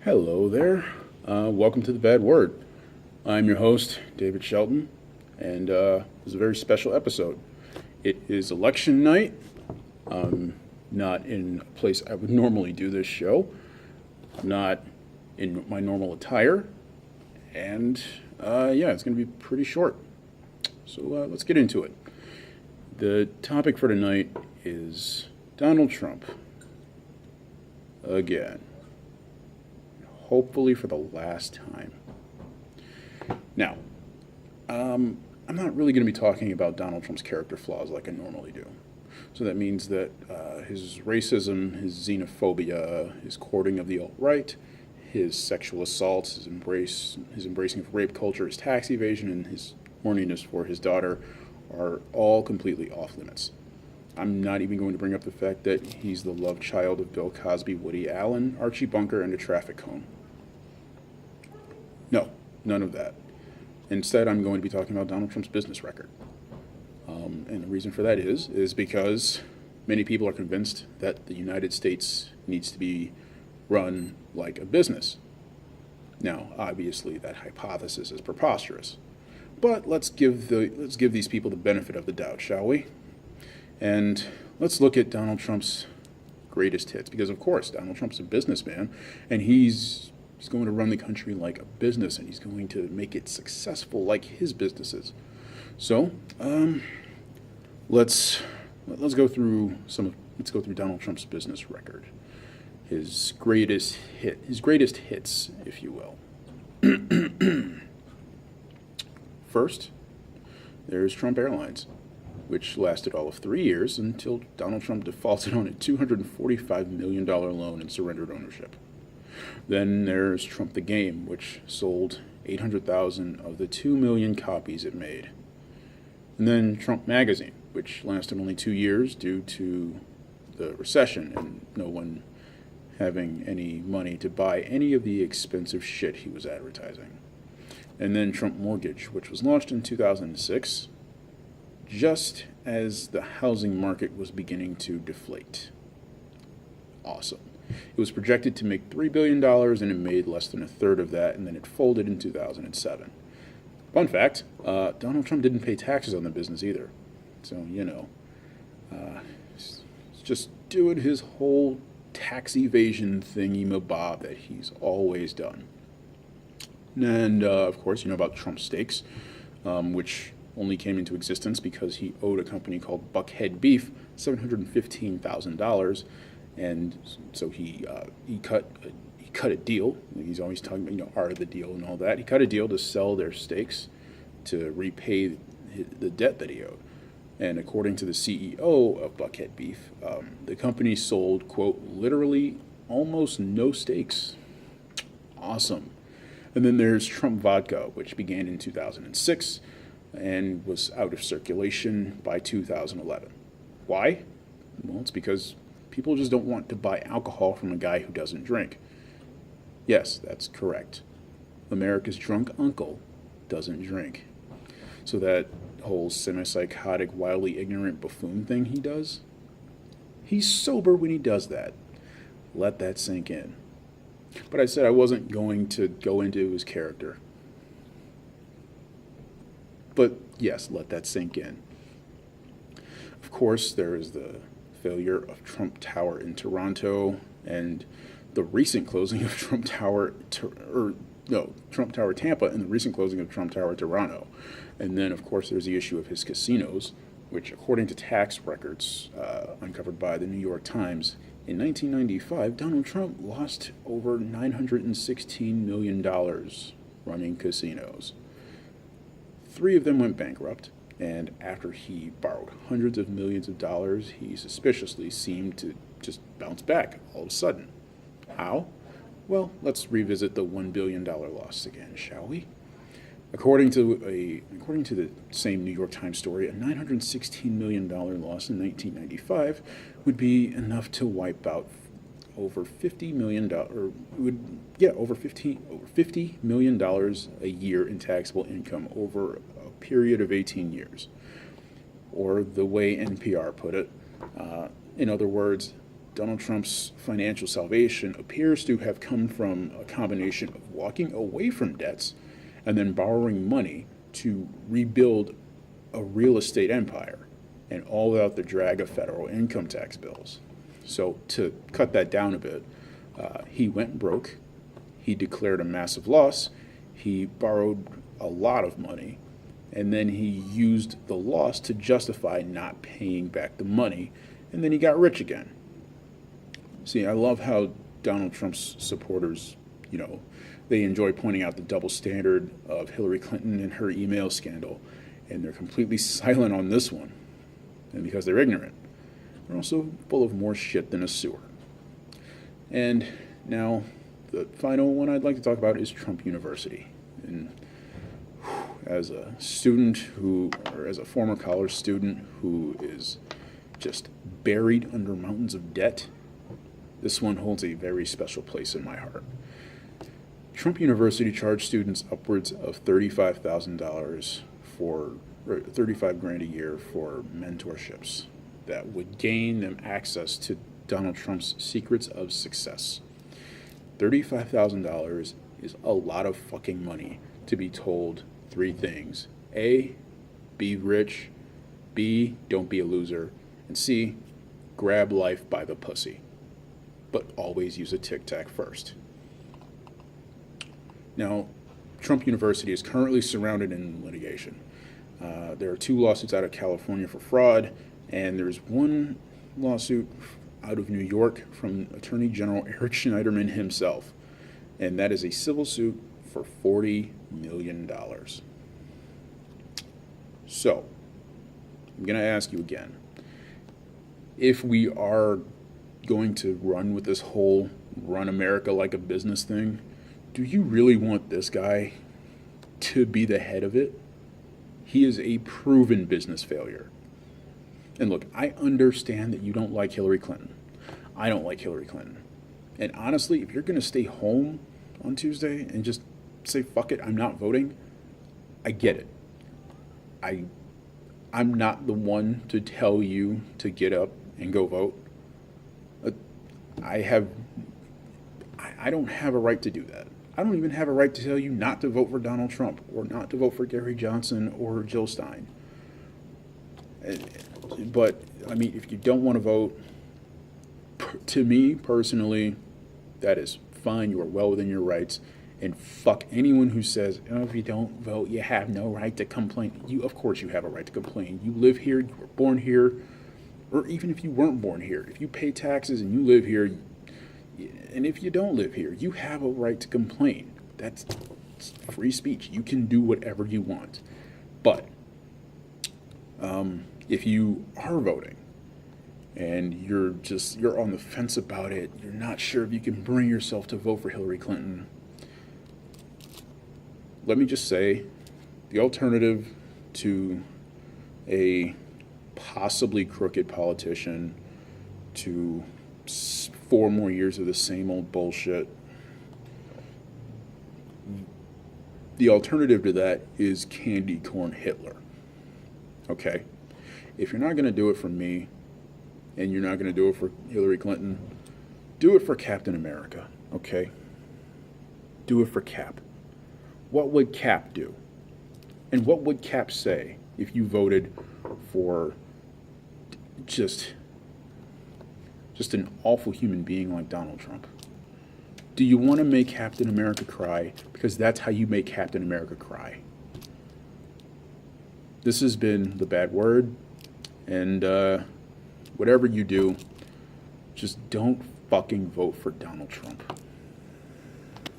Hello there. Welcome to The Bad Word. I'm your host, David Shelton, and this is a very special episode. It is election night. I'm not in a place I would normally do this show. I'm not in my normal attire, and it's going to be pretty short. So let's get into it. The topic for tonight is Donald Trump. Again. Hopefully for the last time. Now, I'm not really going to be talking about Donald Trump's character flaws like I normally do. So that means that his racism, his xenophobia, his courting of the alt-right, his sexual assaults, his embracing of rape culture, his tax evasion, and his horniness for his daughter are all completely off limits. I'm not even going to bring up the fact that he's the love child of Bill Cosby, Woody Allen, Archie Bunker, and a traffic cone. No, none of that. Instead, I'm going to be talking about Donald Trump's business record. And the reason for that is because many people are convinced that the United States needs to be run like a business. Now, obviously, that hypothesis is preposterous. But let's give these people the benefit of the doubt, shall we? And let's look at Donald Trump's greatest hits, because of course Donald Trump's a businessman, and he's going to run the country like a business, and he's going to make it successful like his businesses. So let's go through Donald Trump's business record, his greatest hits, if you will. First, there's Trump Airlines, which lasted all of 3 years until Donald Trump defaulted on a $245 million loan and surrendered ownership. Then there's Trump the Game, which sold 800,000 of the 2 million copies it made. And then Trump Magazine, which lasted only 2 years due to the recession and no one having any money to buy any of the expensive shit he was advertising. And then Trump Mortgage, which was launched in 2006, just as the housing market was beginning to deflate. Awesome. It was projected to make $3 billion, and it made less than a third of that, and then it folded in 2007. Fun fact, Donald Trump didn't pay taxes on the business either. So, he's just doing his whole tax evasion thingy-mabob that he's always done. And, of course, you know about Trump Steaks, which only came into existence because he owed a company called Buckhead Beef $715,000, and so he cut a deal. He's always talking about art of the deal and all that. He cut a deal to sell their steaks to repay the debt that he owed. And according to the CEO of Buckhead Beef, the company sold, quote, literally almost no steaks. Awesome. And then there's Trump Vodka, which began in 2006 and was out of circulation by 2011. Why? Well, it's because people just don't want to buy alcohol from a guy who doesn't drink. Yes, that's correct. America's drunk uncle doesn't drink. So that whole semi-psychotic, wildly ignorant buffoon thing he does, he's sober when he does that. Let that sink in. But I said I wasn't going to go into his character. But yes, let that sink in. Of course, there is the failure of Trump Tower in Toronto and the recent closing of Trump Tower Tampa and the recent closing of Trump Tower Toronto. And then, of course, there's the issue of his casinos, which, according to tax records uncovered by the New York Times, in 1995, Donald Trump lost over $916 million running casinos. 3 of them went bankrupt, and after he borrowed hundreds of millions of dollars, he suspiciously seemed to just bounce back all of a sudden. How? Well, let's revisit the $1 billion loss again, shall we? According to the same New York Times story, a $916 million loss in 1995 would be enough to wipe out over $50 million, over $50 million a year in taxable income over a period of 18 years. Or the way NPR put it, in other words, Donald Trump's financial salvation appears to have come from a combination of walking away from debts and then borrowing money to rebuild a real estate empire, and all without the drag of federal income tax bills. So to cut that down a bit, he went broke, he declared a massive loss, he borrowed a lot of money, and then he used the loss to justify not paying back the money, and then he got rich again. See, I love how Donald Trump's supporters, they enjoy pointing out the double standard of Hillary Clinton and her email scandal, and they're completely silent on this one. And because they're ignorant, they're also full of more shit than a sewer. And now, the final one I'd like to talk about is Trump University. And as a student or as a former college student who is just buried under mountains of debt, this one holds a very special place in my heart. Trump University charged students upwards of $35,000 or $35,000 a year for mentorships that would gain them access to Donald Trump's secrets of success. $35,000 is a lot of fucking money to be told three things. A, be rich. B, don't be a loser. And C, grab life by the pussy. But always use a Tic Tac first. Now, Trump University is currently surrounded in litigation. There are 2 lawsuits out of California for fraud, and there's one lawsuit out of New York from Attorney General Eric Schneiderman himself, and that is a civil suit for $40 million. So, I'm going to ask you again, if we are going to run with this whole run America like a business thing, do you really want this guy to be the head of it? He is a proven business failure. And look, I understand that you don't like Hillary Clinton. I don't like Hillary Clinton. And honestly, if you're going to stay home on Tuesday and just say, fuck it, I'm not voting, I get it. I'm not the one to tell you to get up and go vote. I don't have a right to do that. I don't even have a right to tell you not to vote for Donald Trump or not to vote for Gary Johnson or Jill Stein. But, I mean, if you don't want to vote, to me personally, that is fine. You are well within your rights. And fuck anyone who says, oh, if you don't vote, you have no right to complain. Of course you have a right to complain. You live here, you were born here, or even if you weren't born here. If you pay taxes and you live here, and if you don't live here, you have a right to complain. That's free speech. You can do whatever you want. But if you are voting and you're on the fence about it, you're not sure if you can bring yourself to vote for Hillary Clinton, let me just say, the alternative to a possibly crooked politician, to 4 more years of the same old bullshit, the alternative to that is candy corn Hitler. Okay? If you're not going to do it for me, and you're not going to do it for Hillary Clinton, do it for Captain America, okay? Do it for Cap. What would Cap do? And what would Cap say if you voted for just an awful human being like Donald Trump? Do you want to make Captain America cry? Because that's how you make Captain America cry. This has been The Bad Word, and whatever you do, just don't fucking vote for Donald Trump.